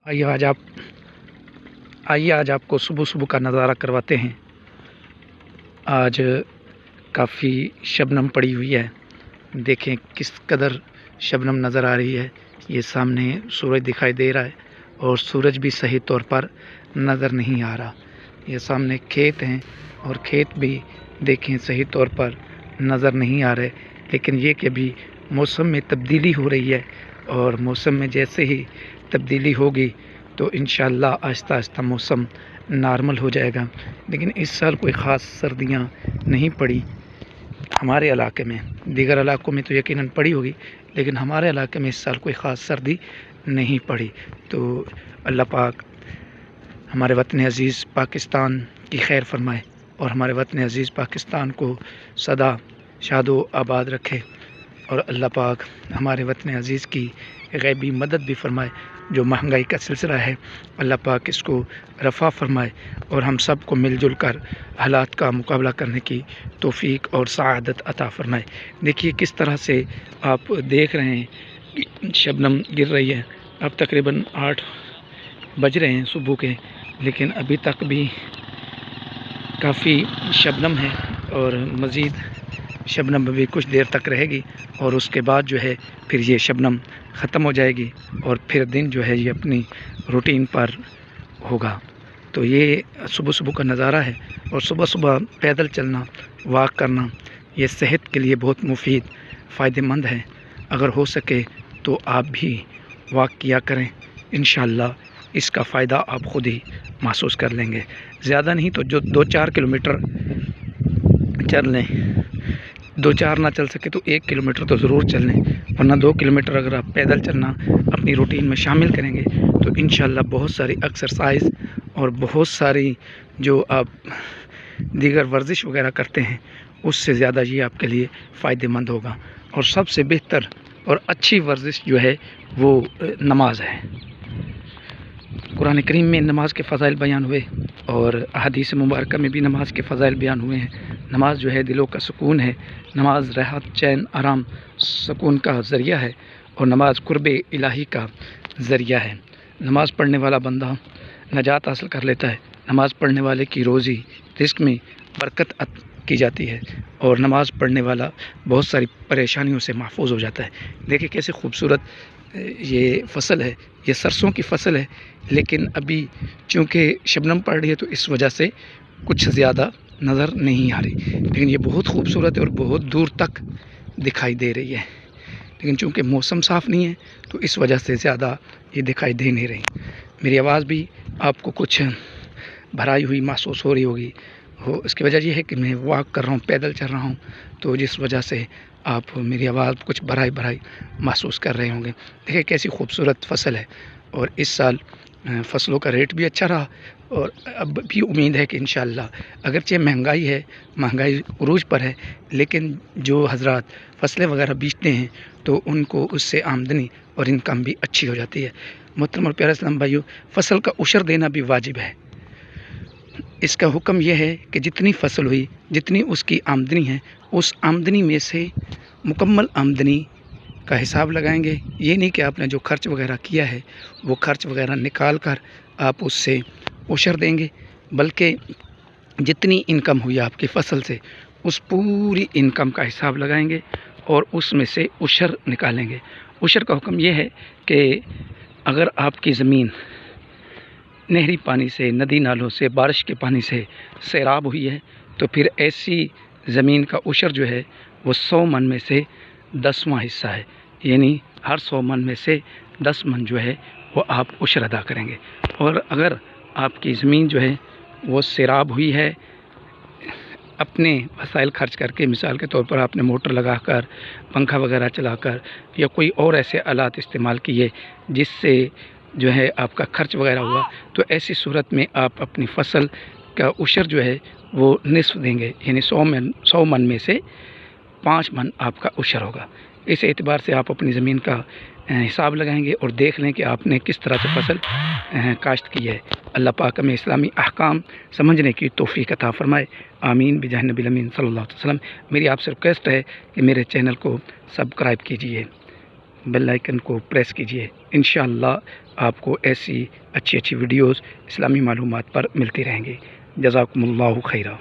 आइए आज आप आइए आज आपको सुबह सुबह का नज़ारा करवाते हैं। आज काफ़ी शबनम पड़ी हुई है। देखें किस कदर शबनम नज़र आ रही है। ये सामने सूरज दिखाई दे रहा है और सूरज भी सही तौर पर नज़र नहीं आ रहा। ये सामने खेत हैं और खेत भी देखें सही तौर पर नज़र नहीं आ रहे। लेकिन ये कि अभी मौसम में तब्दीली हो रही है और मौसम में जैसे ही तब्दीली होगी तो इंशाअल्लाह आहिस्ता आहिस्ता मौसम नॉर्मल हो जाएगा। लेकिन इस साल कोई ख़ास सर्दियाँ नहीं पड़ी हमारे इलाके में। दीगर इलाकों में तो यकीनन पड़ी होगी, लेकिन हमारे इलाके में इस साल कोई ख़ास सर्दी नहीं पड़ी। तो अल्लाह पाक हमारे वतन अज़ीज़ पाकिस्तान की खैर फरमाए और हमारे वतन अज़ीज़ पाकिस्तान को सदा शादो आबाद रखे और अल्लाह पाक हमारे वतन अज़ीज़ की गैबी मदद भी फरमाए। जो महंगाई का सिलसिला है अल्लाह पाक इसको रफ़ा फरमाए और हम सब को मिलजुल कर हालात का मुकाबला करने की तौफ़ीक और सआदत अता फरमाए। देखिए किस तरह से आप देख रहे हैं कि शबनम गिर रही है। अब तकरीबन 8 बज रहे हैं सुबह के, लेकिन अभी तक भी काफ़ी शबनम है और मज़ीद शबनम भी कुछ देर तक रहेगी और उसके बाद जो है फिर ये शबनम ख़त्म हो जाएगी और फिर दिन जो है ये अपनी रूटीन पर होगा। तो ये सुबह सुबह का नज़ारा है और सुबह सुबह पैदल चलना, वॉक करना ये सेहत के लिए बहुत मुफीद फ़ायदेमंद है। अगर हो सके तो आप भी वॉक किया करें, इंशाअल्लाह इसका फ़ायदा आप ख़ुद ही महसूस कर लेंगे। ज़्यादा नहीं तो जो 2-4 किलोमीटर चल लें, 2-4 ना चल सके तो 1 किलोमीटर तो ज़रूर चल लें, वरना 2 किलोमीटर अगर आप पैदल चलना अपनी रूटीन में शामिल करेंगे तो इंशाअल्लाह बहुत सारी एक्सरसाइज और बहुत सारी जो आप दीगर वर्जिश वगैरह करते हैं उससे ज़्यादा ये आपके लिए फ़ायदेमंद होगा। और सबसे बेहतर और अच्छी वर्जिश जो है वो नमाज है। कुरान करीम में नमाज के फ़ज़ाइल बयान हुए और अहादीस मुबारक में भी नमाज के फ़ज़ाइल बयान हुए हैं। नमाज जो है दिलों का सुकून है, नमाज राहत, चैन, आराम, सुकून का ज़रिया है और नमाज कुर्बे इलाही का ज़रिया है। नमाज पढ़ने वाला बंदा नजात हासिल कर लेता है। नमाज पढ़ने वाले की रोज़ी रिज़्क़ में बरकत की जाती है और नमाज पढ़ने वाला बहुत सारी परेशानियों से महफूज हो जाता है। देखिए कैसे खूबसूरत ये फसल है, ये सरसों की फसल है, लेकिन अभी चूँकि शबनम पड़ रही है तो इस वजह से कुछ ज़्यादा नज़र नहीं आ रही, लेकिन ये बहुत खूबसूरत है और बहुत दूर तक दिखाई दे रही है। लेकिन चूँकि मौसम साफ़ नहीं है तो इस वजह से ज़्यादा ये दिखाई दे नहीं रही। मेरी आवाज़ भी आपको कुछ भराई हुई महसूस हो रही होगी। इसकी वजह यह है कि मैं वॉक कर रहा हूँ, पैदल चल रहा हूँ, तो जिस वजह से आप मेरी आवाज़ कुछ भराई भराई महसूस कर रहे होंगे। देखिए कैसी खूबसूरत फसल है और इस साल फसलों का रेट भी अच्छा रहा और अब भी उम्मीद है कि इंशाअल्लाह अगरचे महंगाई है, महंगाई उरूज पर है, लेकिन जो हज़रात फसलें वगैरह बेचते हैं तो उनको उससे आमदनी और इनकम भी अच्छी हो जाती है। मोहतरम और प्यारे इस्लाम भाइयों, फसल का उशर देना भी वाजिब है। इसका हुक्म यह है कि जितनी फसल हुई, जितनी उसकी आमदनी है, उस आमदनी में से मुकम्मल आमदनी का हिसाब लगाएंगे। ये नहीं कि आपने जो खर्च वगैरह किया है वो खर्च वगैरह निकाल कर आप उससे उशर देंगे, बल्कि जितनी इनकम हुई आपकी फसल से उस पूरी इनकम का हिसाब लगाएंगे और उसमें से उशर निकालेंगे। उशर का हुक्म यह है कि अगर आपकी ज़मीन नहरी पानी से, नदी नालों से, बारिश के पानी से सैराब हुई है तो फिर ऐसी ज़मीन का उशर जो है वो 100 मन में से 10वां हिस्सा है, यानी हर 100 मन में से 10 मन जो है वो आप उशर अदा करेंगे। और अगर आपकी ज़मीन जो है वो सैराब हुई है, अपने वसाइल खर्च करके, मिसाल के तौर पर आपने मोटर लगाकर, पंखा वगैरह चलाकर या कोई और ऐसे आलात इस्तेमाल किए जिससे जो है आपका खर्च वगैरह हुआ, तो ऐसी सूरत में आप अपनी फसल का उशर जो है वो निस्फ़ देंगे, यानी 100 मन में से 5 मन आपका उशर होगा। इस एतबार से आप अपनी ज़मीन का हिसाब लगाएंगे और देख लें कि आपने किस तरह से फसल काश्त की है। अल्लाह पाक हमें इस्लामी अहकाम समझने की तौफ़ीक अता फ़रमाए। आमीन बिजाह नबी अमीन सल्लल्लाहु अलैहि वसल्लम। मेरी आपसे रिक्वेस्ट है कि मेरे चैनल को सब्सक्राइब कीजिए। بیل آئکن کو پریس کیجئے۔ انشاءاللہ آپ کو ایسی اچھی ویڈیوز اسلامی معلومات پر ملتی رہیں گی۔ جزاکم اللہ خیرہ۔